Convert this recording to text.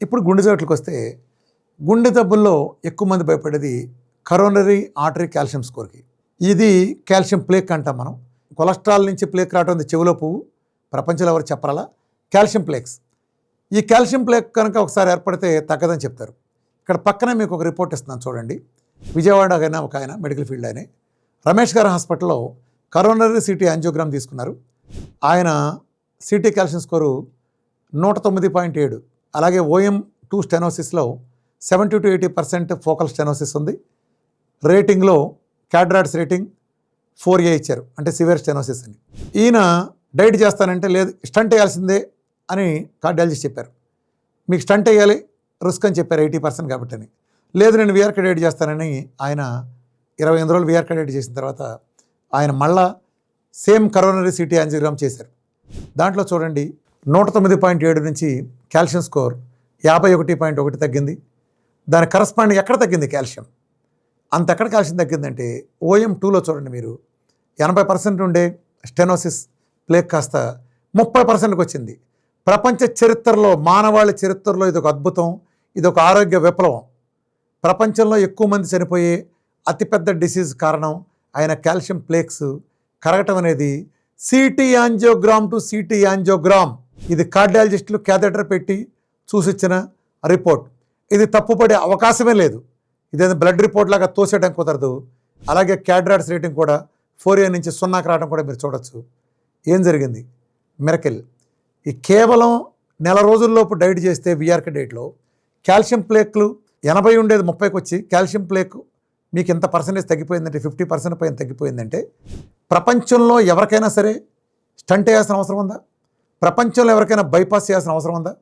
ఇప్పుడు గుండె జబ్బులకు వస్తే గుండె జబ్బుల్లో ఎక్కువ మంది భయపడేది కరోనరీ ఆర్టరీ కాల్షియం స్కోర్కి. ఇది కాల్షియం ప్లేక్ అంటాం మనం. కొలెస్ట్రాల్ నుంచి ప్లేక్ రావడం చెవిలో పువ్వు, ప్రపంచంలో ఎవరు చెప్పరాలా. కాల్షియం ప్లేక్స్, ఈ కాల్షియం ప్లేక్ కనుక ఒకసారి ఏర్పడితే తగ్గదని చెప్తారు. ఇక్కడ పక్కనే మీకు ఒక రిపోర్ట్ ఇస్తున్నాను చూడండి. విజయవాడ అయినా ఒక ఆయన మెడికల్ ఫీల్డ్ ఆయన రమేష్ గారి హాస్పిటల్లో కరోనరీ సిటీ యాంజియోగ్రామ్ తీసుకున్నారు. ఆయన సిటీ కాల్షియం స్కోరు 109.7. అలాగే OM2 స్టెనోసిస్లో 70 to 80% ఫోకల్ స్టెనోసిస్ ఉంది. రేటింగ్లో క్యాడ్రాట్స్ రేటింగ్ 4A ఇచ్చారు, అంటే సివియర్ స్టెనోసిస్ అని. ఈయన డైట్ చేస్తానంటే లేదు, స్టంట్ వేయాల్సిందే అని కార్డియాలజిస్ట్ చెప్పారు. మీకు స్టంట్ వేయాలి రిస్క్ అని చెప్పారు 80% కాబట్టి అని. లేదు నేను విఆర్కే డైట్ చేస్తానని ఆయన 28 రోజులు విఆర్కే డైట్ చేసిన తర్వాత ఆయన మళ్ళా సేమ్ కరోనరీ సిటీ యాంజియోగ్రామ్ చేశారు. దాంట్లో చూడండి 109.7 నుంచి కాల్షియం స్కోర్ 51.1 తగ్గింది. దాని కరస్పాండింగ్ ఎక్కడ తగ్గింది కాల్షియం, అంత ఎక్కడ కాల్షియం తగ్గిందంటే OM2లో చూడండి మీరు 80% ఉండే స్టెనోసిస్ ప్లేక్ కాస్త 30%కి వచ్చింది. ప్రపంచ చరిత్రలో, మానవాళి చరిత్రలో ఇది ఒక అద్భుతం, ఇది ఒక ఆరోగ్య విప్లవం. ప్రపంచంలో ఎక్కువ మంది చనిపోయే అతిపెద్ద డిసీజ్ కారణం ఆయన కాల్షియం ప్లేక్స్ కరగటం అనేది city angiogram to city angiogram. ఇది కార్డియాలజిస్టులు క్యాథెటర్ పెట్టి చూసిచ్చిన రిపోర్ట్. ఇది తప్పుపడే అవకాశమే లేదు. ఇదేదో బ్లడ్ రిపోర్ట్ లాగా తోసేయడం కుదరదు. అలాగే క్యాడ్రాట్స్ రేటింగ్ కూడా 4A నుంచి 0కి రావడం కూడా మీరు చూడొచ్చు. ఏం జరిగింది? మిరకిల్. ఈ కేవలం నెల రోజుల్లోపు డైట్ చేస్తే విఆర్కే డైట్లో కాల్షియం ప్లేక్లు 80 ఉండేది 30కి వచ్చి కాల్షియం ప్లేక్ మీకు ఎంత పర్సెంటేజ్ తగ్గిపోయిందంటే 50% పైన తగ్గిపోయిందంటే ప్రపంచంలో ఎవరికైనా సరే స్టంట్ వేయాల్సిన అవసరం ఉందా? ప్రపంచంలో ఎవరికైనా బైపాస్ చేయాల్సిన అవసరం ఉందా?